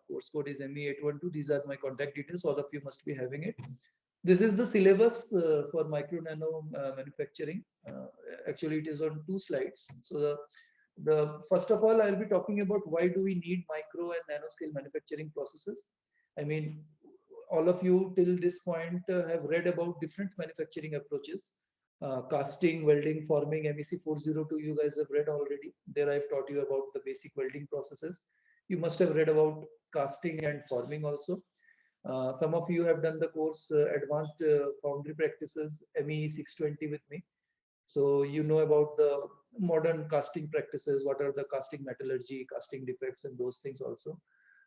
course code is ME812. These are my contact details. All of you must be having it. This is the syllabus for micro nano manufacturing. Actually, it is on 2 slides. So the first of all, I'll be talking about why do we need micro and nano scale manufacturing processes. I mean, all of you till this point have read about different manufacturing approaches. Casting, welding, forming, MEC 402, you guys have read already. There I've taught you about the basic welding processes. You must have read about casting and forming also. Some of you have done the course Advanced Foundry Practices ME 620 with me. So you know about the modern casting practices, what are the casting metallurgy, casting defects, and those things also.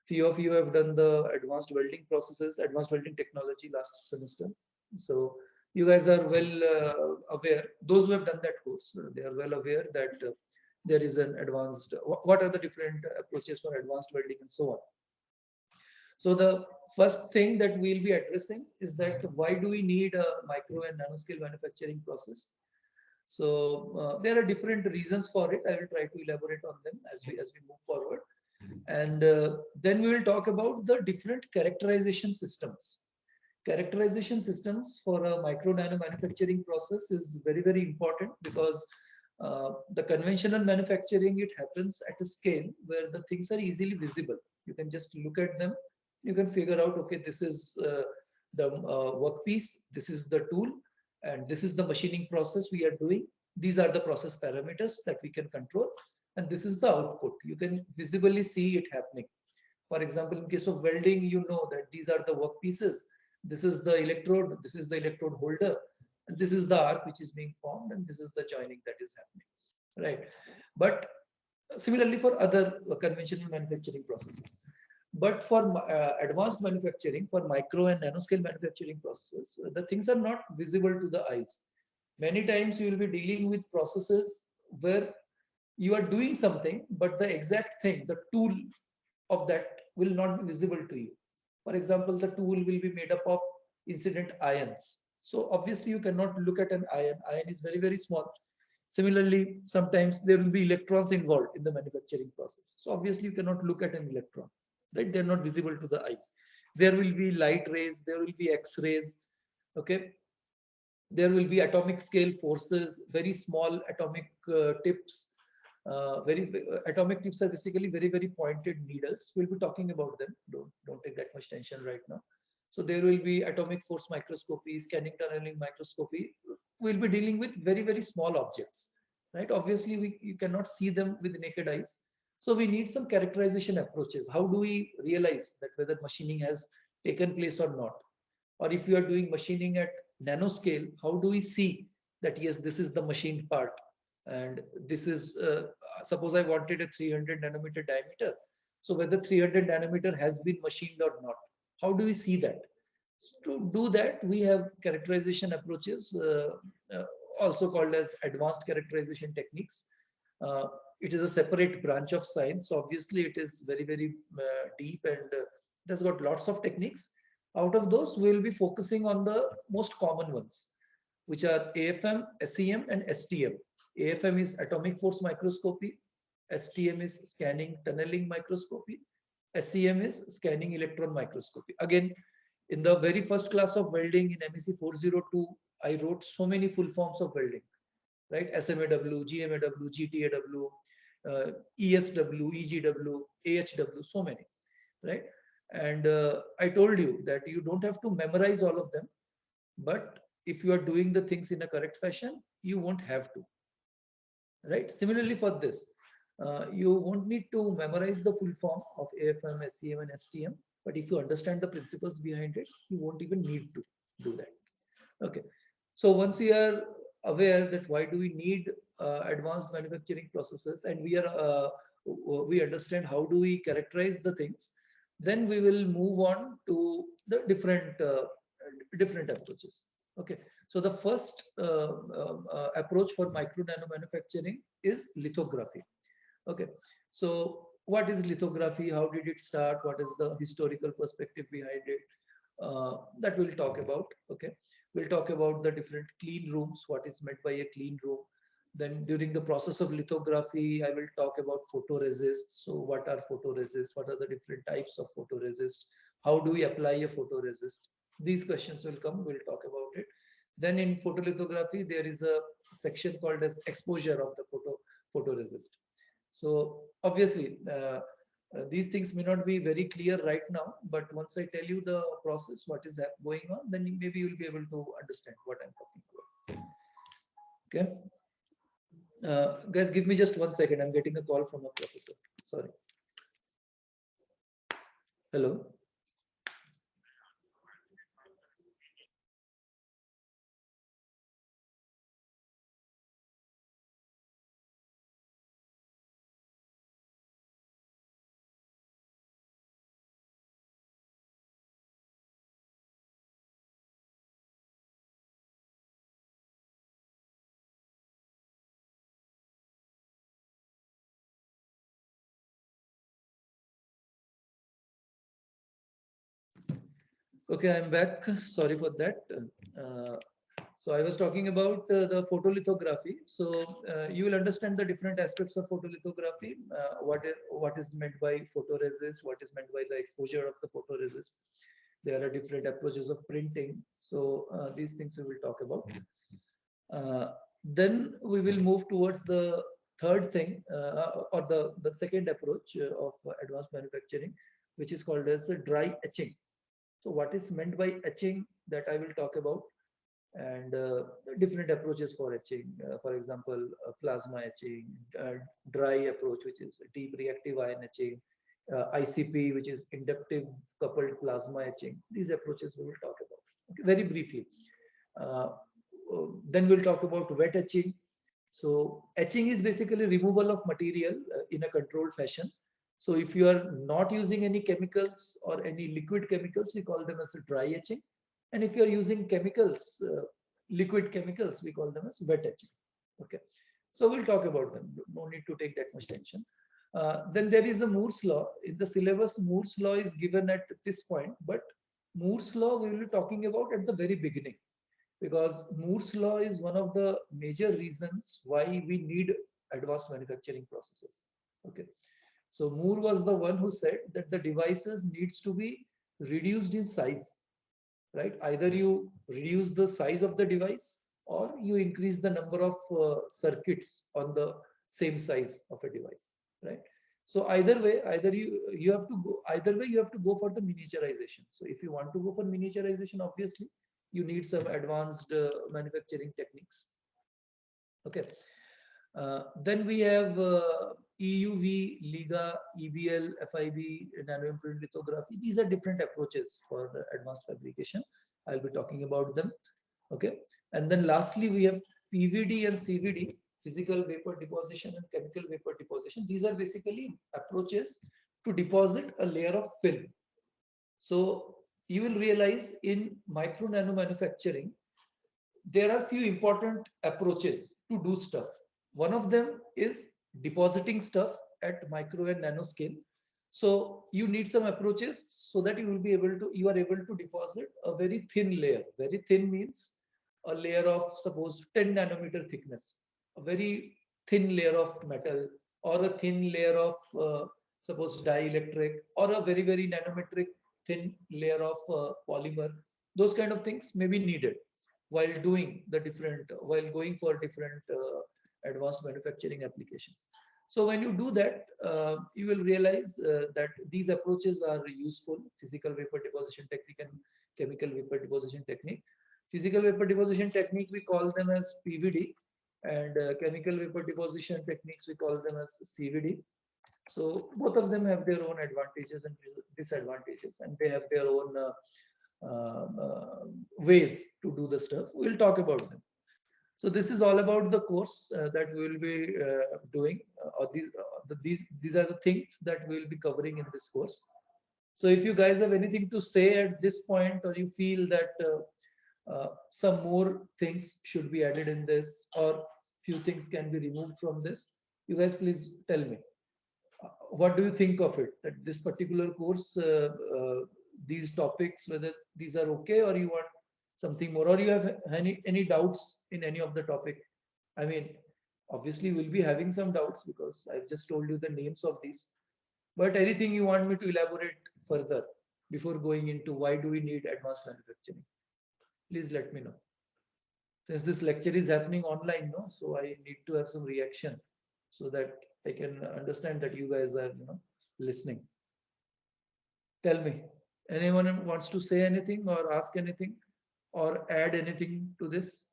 Few of you have done the advanced welding processes, advanced welding technology last semester. So you guys are well aware, those who have done that course, they are well aware that there is an advanced, what are the different approaches for advanced welding and so on. So the first thing that we'll be addressing is that why do we need a micro and nanoscale manufacturing process? So there are different reasons for it. I will try to elaborate on them as we move forward, and then we will talk about the different characterization systems. Characterization systems for a micro nano manufacturing process is very important because the conventional manufacturing, it happens at a scale where the things are easily visible. You can just look at them. You can figure out, okay, this is the workpiece, this is the tool, and this is the machining process we are doing. These are the process parameters that we can control, and this is the output. You can visibly see it happening. For example, in case of welding, you know that these are the workpieces. This is the electrode, this is the electrode holder, and this is the arc which is being formed, and this is the joining that is happening, right? But similarly for other conventional manufacturing processes. But for advanced manufacturing, for micro and nanoscale manufacturing processes, the things are not visible to the eyes. Many times you will be dealing with processes where you are doing something, but the exact thing, the tool of that will not be visible to you. For example, the tool will be made up of incident ions. So obviously you cannot look at an ion. Ion is very small. Similarly, sometimes there will be electrons involved in the manufacturing process. So obviously you cannot look at an electron, right? They're not visible to the eyes. There will be light rays, there will be X-rays, okay? There will be atomic scale forces, very small atomic tips. Atomic tips are basically very pointed needles. We'll be talking about them. Don't take that much tension right now. So there will be atomic force microscopy, scanning tunneling microscopy. We'll be dealing with very small objects, right? Obviously, you cannot see them with naked eyes. So we need some characterization approaches. How do we realize that whether machining has taken place or not? Or if you are doing machining at nanoscale, how do we see that yes, this is the machined part, and this is suppose I wanted a 300 nanometer diameter. So whether 300 nanometer has been machined or not, how do we see that? To do that, we have characterization approaches, also called as advanced characterization techniques. Uh, it is a separate branch of science. So obviously it is very deep, and it has got lots of techniques. Out of those, we will be focusing on the most common ones, which are AFM, SEM, and STM. AFM is atomic force microscopy. STM is scanning tunneling microscopy. SEM is scanning electron microscopy. Again, in the very first class of welding in MEC 402, I wrote so many full forms of welding, right? SMAW, GMAW, GTAW, ESW, EGW, AHW, so many, right? And I told you that you don't have to memorize all of them, but if you are doing the things in a correct fashion, you won't have to, right? Similarly for this, you won't need to memorize the full form of AFM, SEM, and STM, but if you understand the principles behind it, you won't even need to do that. Okay. So once we are aware that why do we need advanced manufacturing processes, and we understand how do we characterize the things, then we will move on to the different approaches. Okay. So the first approach for micro nano manufacturing is lithography. Okay. So what is lithography? How did it start? What is the historical perspective behind it? That we'll talk about. Okay. We'll talk about the different clean rooms, what is meant by a clean room. Then during the process of lithography, I will talk about photoresist. So what are photoresist? What are the different types of photoresist? How do we apply a photoresist? These questions will come. We'll talk about it. Then in photolithography, there is a section called as exposure of the photoresist. So obviously, these things may not be very clear right now, but once I tell you the process, what is going on, then maybe you'll be able to understand what I'm talking about. Okay. Guys, give me just 1 second. I'm getting a call from a professor. Sorry. Hello. Okay, I'm back. Sorry for that. Uh, so I was talking about the photolithography. So you will understand the different aspects of photolithography. What is meant by photoresist? What is meant by the exposure of the photoresist? There are different approaches of printing. So these things we will talk about. Then we will move towards the third thing or the second approach of advanced manufacturing, which is called as dry etching. So what is meant by etching, that I will talk about, and different approaches for etching. For example, plasma etching, dry approach, which is deep reactive ion etching, ICP, which is inductive coupled plasma etching. These approaches we will talk about, okay, very briefly. Uh, then we'll talk about wet etching. So etching is basically removal of material in a controlled fashion. So if you are not using any chemicals or any liquid chemicals, we call them as a dry etching. And if you are using chemicals, liquid chemicals, we call them as wet etching. Okay. So we'll talk about them. No need to take that much tension. Then there is a Moore's law. In the syllabus, Moore's law is given at this point, but Moore's law we will be talking about at the very beginning, because Moore's law is one of the major reasons why we need advanced manufacturing processes. Okay, so Moore was the one who said that the devices needs to be reduced in size, right? Either you reduce the size of the device or you increase the number of circuits on the same size of a device, right? So either way, either way you have to go for the miniaturization. So if you want to go for miniaturization, obviously you need some advanced manufacturing techniques. Okay. Then we have EUV, LIGA, EBL, FIB, nano improved lithography. These are different approaches for advanced fabrication. I'll be talking about them. Okay. And then lastly, we have PVD and CVD, physical vapor deposition and chemical vapor deposition. These are basically approaches to deposit a layer of film. So you will realize in micro nano manufacturing, there are few important approaches to do stuff. One of them is depositing stuff at micro and nano scale. So you need some approaches so that you are able to deposit a very thin layer. Very thin means a layer of suppose 10 nanometer thickness, a very thin layer of metal, or a thin layer of suppose dielectric, or a very nanometric thin layer of polymer. Those kind of things may be needed while going for different advanced manufacturing applications. So when you do that, you will realize that these approaches are useful: physical vapor deposition technique and chemical vapor deposition technique. Physical vapor deposition technique, we call them as PVD, and chemical vapor deposition techniques, we call them as CVD. So both of them have their own advantages and disadvantages, and they have their own ways to do the stuff. We'll talk about them. So this is all about the course that we will be doing. Or these are the things that we will be covering in this course. So if you guys have anything to say at this point, or you feel that some more things should be added in this, or few things can be removed from this, you guys please tell me. What do you think of it? That this particular course, these topics, whether these are okay, or you want something more, or you have any doubts in any of the topic? I mean, Obviously, we'll be having some doubts because I've just told you the names of these. But anything you want me to elaborate further before going into why do we need advanced manufacturing, please let me know. Since this lecture is happening online, no, so I need to have some reaction so that I can understand that you guys are, listening. Tell me, anyone wants to say anything or ask anything or add anything to this?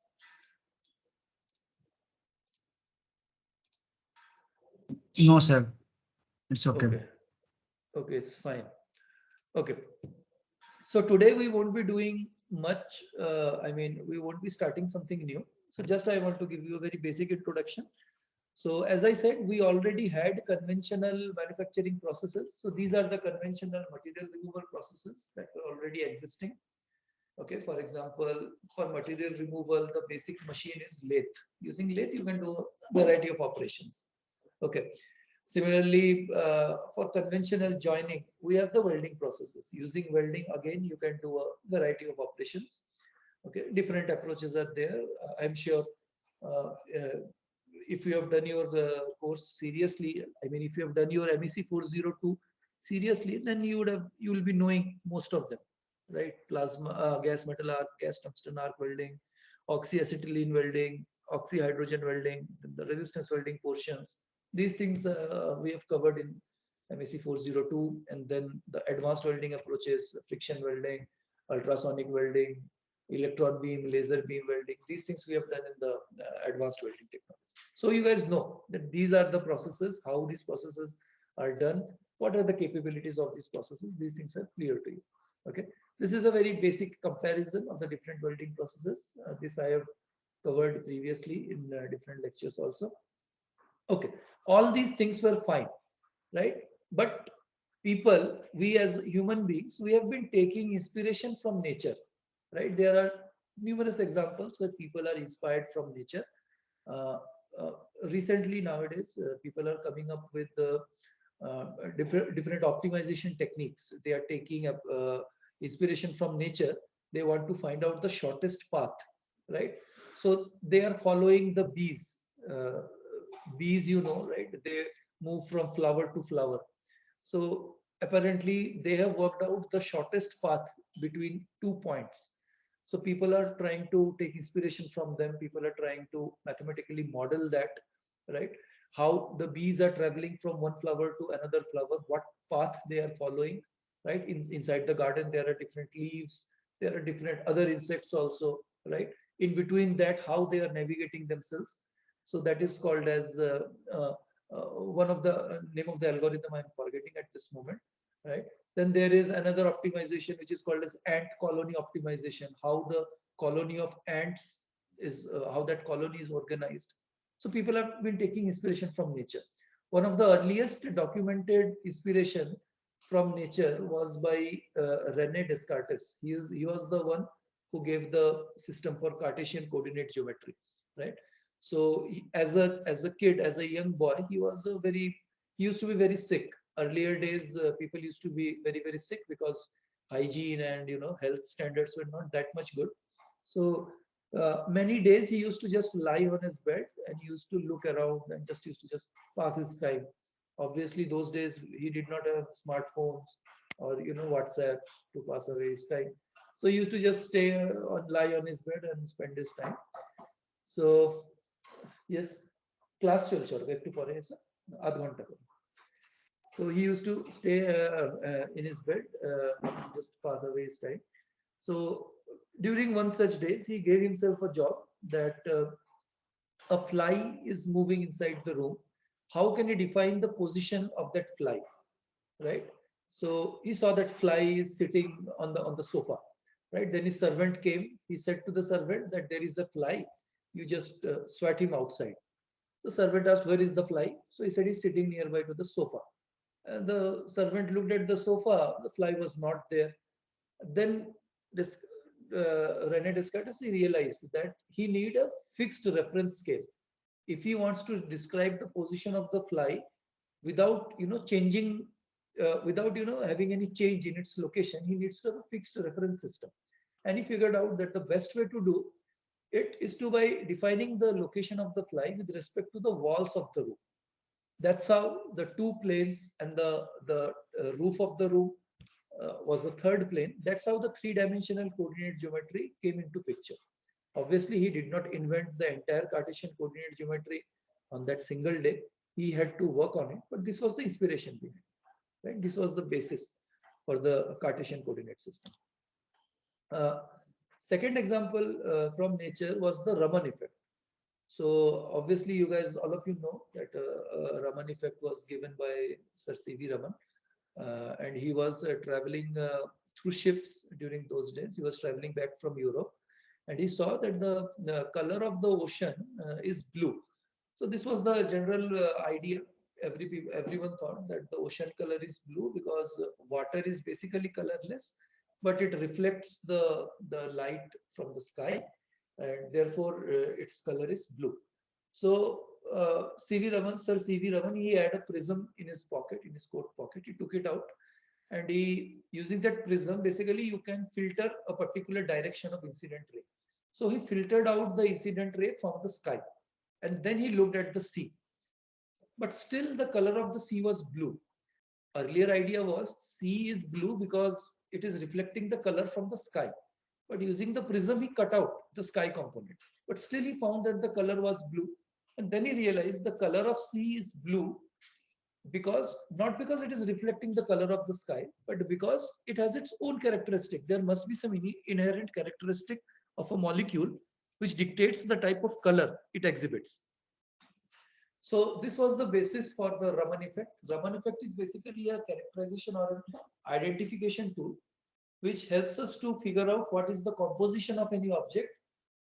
No, sir. It's okay. Okay, okay, it's fine. Okay, so today we won't be doing much. We won't be starting something new. So just I want to give you a very basic introduction. So as I said, we already had conventional manufacturing processes. So these are the conventional material removal processes that were already existing. Okay, for example, for material removal, the basic machine is lathe. Using lathe, you can do a variety of operations. Okay. Similarly, for conventional joining, we have the welding processes. Using welding, again, you can do a variety of operations. Okay, different approaches are there. I'm sure uh, uh, if you have done your course seriously, I mean, if you have done your MEC 402 seriously, then you will be knowing most of them, right? Plasma, gas metal arc, gas tungsten arc welding, oxyacetylene welding, oxyhydrogen welding, the resistance welding portions. These things we have covered in MEC 402, and then the advanced welding approaches, friction welding, ultrasonic welding, electron beam, laser beam welding. These things we have done in the advanced welding technology. So you guys know that these are the processes, how these processes are done, what are the capabilities of these processes. These things are clear to you. Okay. This is a very basic comparison of the different welding processes. This I have covered previously in different lectures also. Okay. All these things were fine, right? But people, we as human beings, we have been taking inspiration from nature, right? There are numerous examples where people are inspired from nature. uh, uh, Recently nowadays people are coming up with different optimization techniques. They are taking up inspiration from nature. They want to find out the shortest path, right? So they are following the bees. uh, Bees, right, they move from flower to flower. So apparently they have worked out the shortest path between 2 points. So people are trying to take inspiration from them. People are trying to mathematically model that, right? How the bees are traveling from one flower to another flower, what path they are following, right? Inside the garden, there are different leaves, there are different other insects also, right? In between that, how they are navigating themselves. So that is called as one of the name of the algorithm I'm forgetting at this moment, right? Then there is another optimization which is called as ant colony optimization. How the colony of ants is, how that colony is organized. So people have been taking inspiration from nature. One of the earliest documented inspiration from nature was by Rene Descartes. He was the one who gave the system for Cartesian coordinate geometry, right? So as a kid, as a young boy, he used to be very sick. Earlier days, people used to be very sick because hygiene and health standards were not that much good. So many days he used to just lie on his bed and he used to look around and just used to just pass his time. Obviously, those days he did not have smartphones or WhatsApp to pass away his time. So he used to just lie on his bed and spend his time. So yes, class চলছে ওর একটু পরে এসে আধ ঘন্টা করে. So he used to stay in his bed, just pass away his time. So during one such days, he gave himself a job that a fly is moving inside the room. How can he define the position of that fly, right? So he saw that fly is sitting on the sofa, right? Then his servant came. He said to the servant that there is a fly. You just swat him outside. The servant asked, "Where is the fly?" So he said, "He's sitting nearby to the sofa." And the servant looked at the sofa. The fly was not there. Then this Rene Descartes, he realized that he need a fixed reference scale. If he wants to describe the position of the fly without changing, without having any change in its location, he needs to have a fixed reference system. And he figured out that the best way to do it is to by defining the location of the fly with respect to the walls of the room. That's how the two planes and the roof of the room was the third plane. That's how the three-dimensional coordinate geometry came into picture. Obviously, he did not invent the entire Cartesian coordinate geometry on that single day. He had to work on it, but this was the inspiration behind it, right? This was the basis for the Cartesian coordinate system. Uh, Second example from nature was the Raman effect. So obviously, you guys, all of you know that Raman effect was given by Sir C.V. Raman, and he was traveling through ships during those days. He was traveling back from Europe, and he saw that the color of the ocean is blue. So this was the general idea. Everyone thought that the ocean color is blue because water is basically colorless, but it reflects the light from the sky, and therefore its color is blue. So C.V. Raman, Sir C.V. Raman, he had a prism in his pocket, in his coat pocket. He took it out, and he, using that prism, basically you can filter a particular direction of incident ray. So he filtered out the incident ray from the sky, and then he looked at the sea. But still, the color of the sea was blue. Earlier idea was sea is blue because it is reflecting the color from the sky. But using the prism, he cut out the sky component. But still, he found that the color was blue. And then he realized the color of sea is blue because not because it is reflecting the color of the sky, but because it has its own characteristic. There must be some inherent characteristic of a molecule which dictates the type of color it exhibits. So this was the basis for the Raman effect. Raman effect is basically a characterization or an identification tool which helps us to figure out what is the composition of any object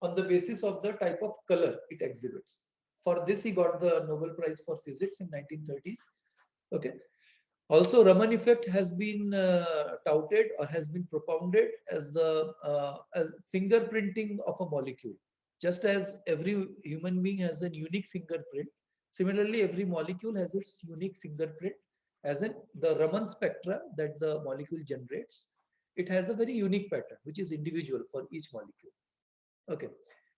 on the basis of the type of color it exhibits. For this, he got the Nobel Prize for Physics in 1930s. Okay. Also, Raman effect has been touted or has been propounded as the as fingerprinting of a molecule. Just as every human being has a unique fingerprint, similarly, every molecule has its unique fingerprint. As in the Raman spectra that the molecule generates, it has a very unique pattern, which is individual for each molecule. Okay.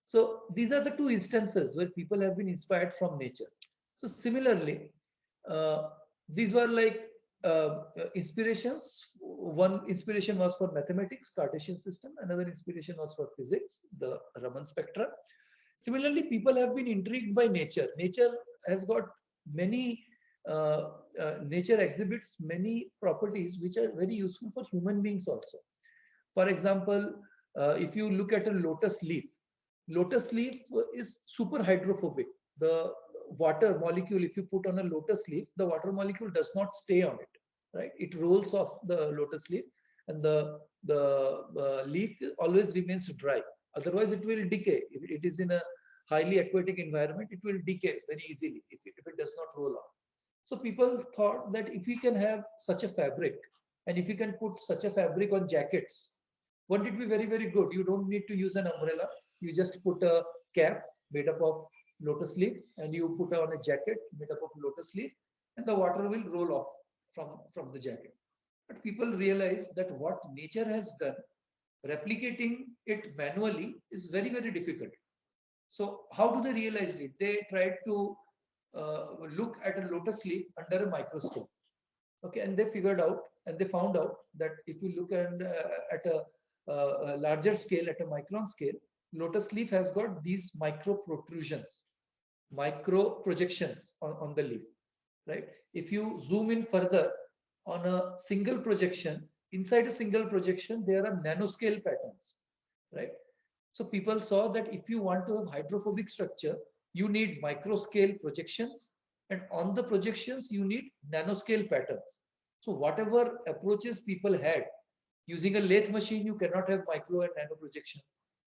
So these are the two instances where people have been inspired from nature. So similarly, uh, these were like inspirations. One inspiration was for mathematics, Cartesian system. Another inspiration was for physics, the Raman spectra. Similarly, people have been intrigued by nature. Nature has got many, nature exhibits many properties which are very useful for human beings also. For example, if you look at a lotus leaf is super hydrophobic. The water molecule, if you put on a lotus leaf, the water molecule does not stay on it, right? It rolls off the lotus leaf, and the leaf always remains dry. Otherwise, it will decay. If it is in a highly aquatic environment, it will decay very easily if it does not roll off. So people thought that if we can have such a fabric, and if you can put such a fabric on jackets, won't it be very, very good? You don't need to use an umbrella. You just put a cap made up of lotus leaf, and you put on a jacket made up of lotus leaf, and the water will roll off from the jacket. But people realize that what nature has done, replicating it manually is very, very difficult. So how do they realize it? They tried to look at a lotus leaf under a microscope. Okay, and they figured out and they found out that if you look at a larger scale, at a micron scale, lotus leaf has got these micro protrusions, micro projections on the leaf, right? If you zoom in further on a single projection, inside a single projection, there are nanoscale patterns, right? So people saw that if you want to have hydrophobic structure, you need micro scale projections, and on the projections, you need nanoscale patterns. So whatever approaches people had, using a lathe machine, you cannot have micro and nano projections.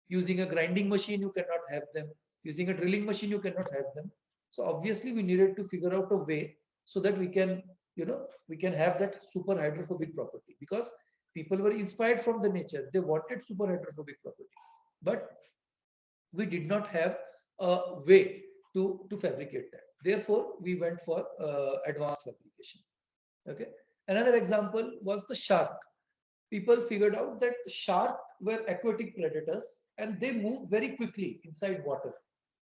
Using a grinding machine, you cannot have them. Using a drilling machine, you cannot have them. So obviously, we needed to figure out a way so that we can, we can have that super hydrophobic property, because people were inspired from the nature. They wanted super hydrophobic property, but we did not have a way to fabricate that. Therefore, we went for advanced fabrication. Okay. Another example was the shark. People figured out that shark were aquatic predators, and they move very quickly inside water,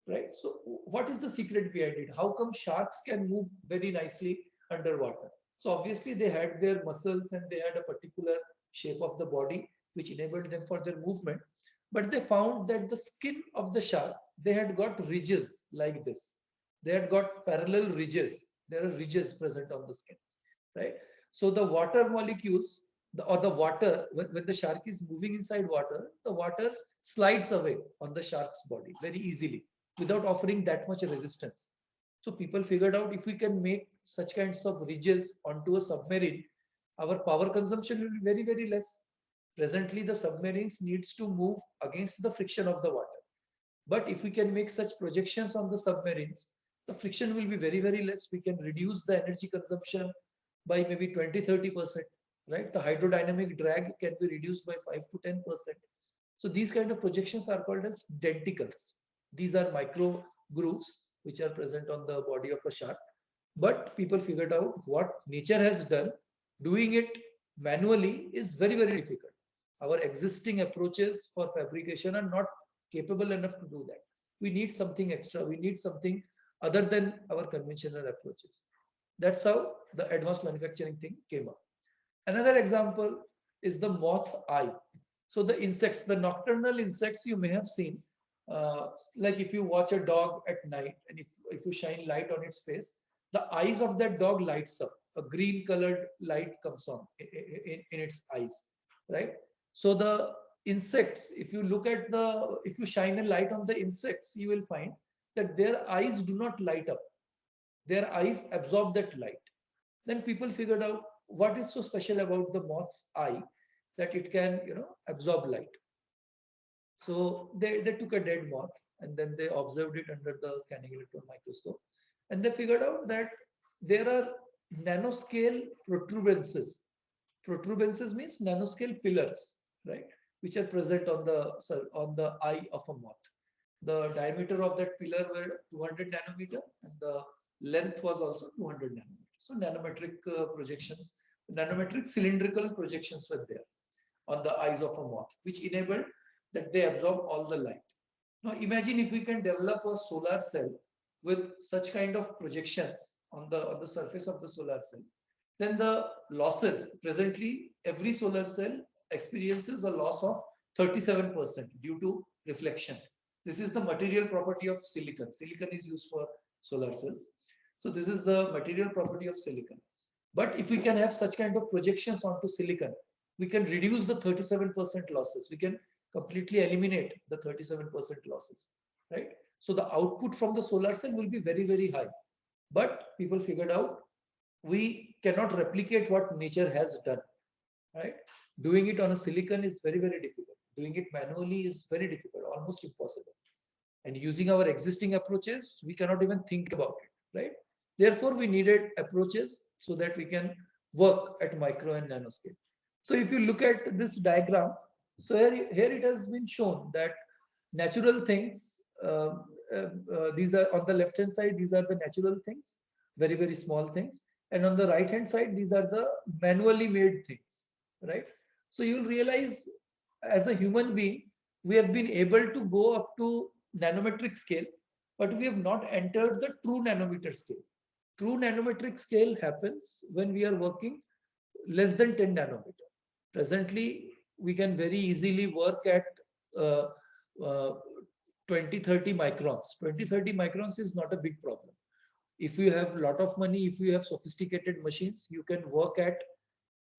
right? So what is the secret behind it? How come sharks can move very nicely underwater? So obviously they had their muscles and they had a particular shape of the body which enabled them for their movement. But they found that the skin of the shark, they had got ridges like this. They had got parallel ridges. There are ridges present on the skin, right? So the water molecules, or the water, when the shark is moving inside water, the water slides away on the shark's body very easily without offering that much resistance. So people figured out if we can make such kinds of ridges onto a submarine, our power consumption will be very, very less. Presently, the submarines needs to move against the friction of the water. But if we can make such projections on the submarines, the friction will be very, very less. We can reduce the energy consumption by maybe 20-30%, right? The hydrodynamic drag can be reduced by 5 to 10%. So these kind of projections are called as denticles. These are micro grooves which are present on the body of a shark. But people figured out what nature has done. Doing it manually is very, very difficult. Our existing approaches for fabrication are not capable enough to do that. We need something extra. We need something other than our conventional approaches. That's how the advanced manufacturing thing came up. Another example is the moth eye. So the insects, the nocturnal insects you may have seen, like if you watch a dog at night and if you shine light on its face, the eyes of that dog lights up. A green colored light comes on in its eyes, right? So the insects, if you look at if you shine a light on the insects, you will find that their eyes do not light up. Their eyes absorb that light. Then people figured out what is so special about the moth's eye that it can, absorb light. So they took a dead moth and then they observed it under the scanning electron microscope. And they figured out that there are nanoscale protuberances. Protuberances means nanoscale pillars, right? Which are present on the eye of a moth. The diameter of that pillar were 200 nanometer and the length was also 200 nanometers. So nanometric projections, nanometric cylindrical projections were there on the eyes of a moth, which enabled that they absorb all the light. Now imagine if we can develop a solar cell with such kind of projections on the surface of the solar cell, then the losses, presently every solar cell experiences a loss of 37% due to reflection. This is the material property of silicon. Silicon is used for solar cells. So this is the material property of silicon. But if we can have such kind of projections onto silicon, we can reduce the 37% losses. We can completely eliminate the 37% losses, right? So the output from the solar cell will be very, very high. But people figured out we cannot replicate what nature has done, right? Doing it on a silicon is very, very difficult. Doing it manually is very difficult, almost impossible. And using our existing approaches, we cannot even think about it, right? Therefore, we needed approaches so that we can work at micro and nano scale. So if you look at this diagram, so here it has been shown that natural things, these are on the left hand side, these are the natural things, very, very small things. And on the right hand side, these are the manually made things, right? So you'll realize as a human being, we have been able to go up to nanometric scale, but we have not entered the true nanometer scale. True nanometric scale happens when we are working less than 10 nanometer. Presently, we can very easily work at uh, uh, 20-30 microns. 20-30 microns is not a big problem. If you have a lot of money, if you have sophisticated machines, you can work at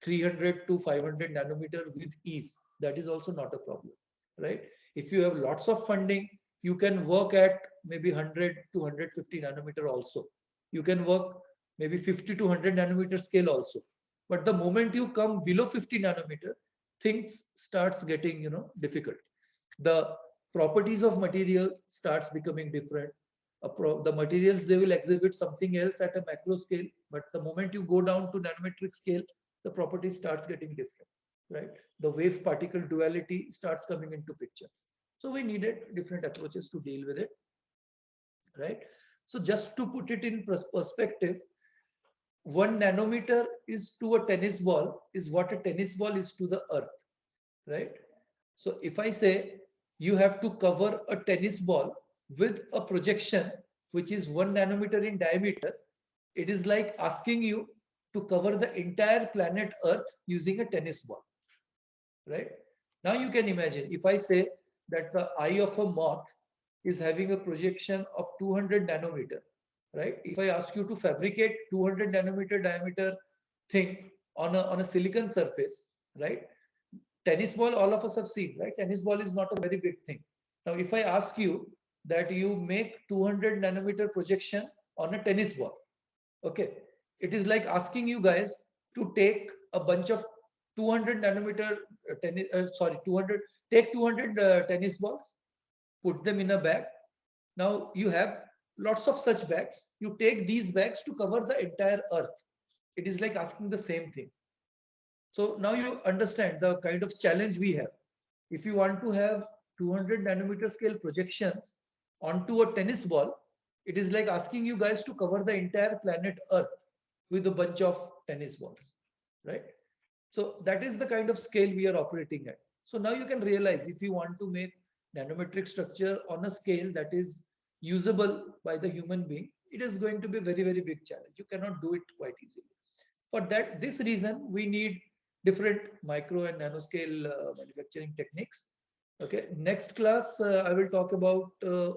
300 to 500 nanometer with ease. That is also not a problem, right? If you have lots of funding, you can work at maybe 100 to 150 nanometer also. You can work maybe 50 to 100 nanometer scale also. But the moment you come below 50 nanometer, things starts getting, difficult. The properties of material starts becoming different. The materials, they will exhibit something else at a macro scale, but the moment you go down to nanometric scale, the property starts getting different, right? The wave particle duality starts coming into picture. So we needed different approaches to deal with it, right? So just to put it in perspective, 1 nanometer is to a tennis ball is what a tennis ball is to the earth, right? So if I say you have to cover a tennis ball with a projection which is 1 nanometer in diameter. It is like asking you to cover the entire planet Earth using a tennis ball, right? Now you can imagine if I say that the eye of a moth is having a projection of 200 nanometer, right? If I ask you to fabricate 200 nanometer diameter thing on a silicon surface, right? Tennis ball, all of us have seen, right? Tennis ball is not a very big thing. Now, if I ask you that you make 200 nanometer projection on a tennis ball, okay, it is like asking you guys to take a bunch of 200 nanometer tennis, sorry, 200, take 200 tennis balls, put them in a bag. Now you have lots of such bags. You take these bags to cover the entire earth. It is like asking the same thing. So now you understand the kind of challenge we have. If you want to have 200 nanometer scale projections onto a tennis ball, it is like asking you guys to cover the entire planet Earth with a bunch of tennis balls, right? So that is the kind of scale we are operating at. So now you can realize if you want to make nanometric structure on a scale that is usable by the human being, it is going to be a very, very big challenge. You cannot do it quite easily. For that, this reason, we need different micro and nanoscale manufacturing techniques. Okay, next class, I will talk about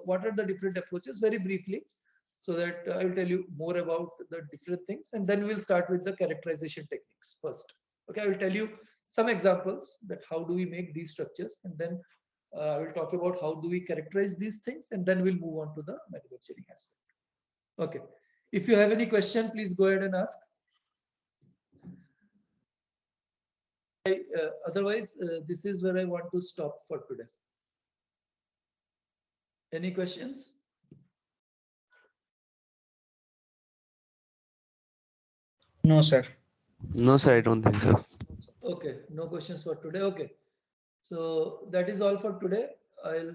what are the different approaches very briefly, so that I will tell you more about the different things, and then we'll start with the characterization techniques first. Okay, I will tell you some examples that how do we make these structures, and then I will talk about how do we characterize these things, and then we'll move on to the manufacturing aspect. Okay, if you have any question, please go ahead and ask. Otherwise, this is where I want to stop for today. Any questions? No, sir. No, sir, I don't think so. Okay, no questions for today. Okay, so that is all for today. I'll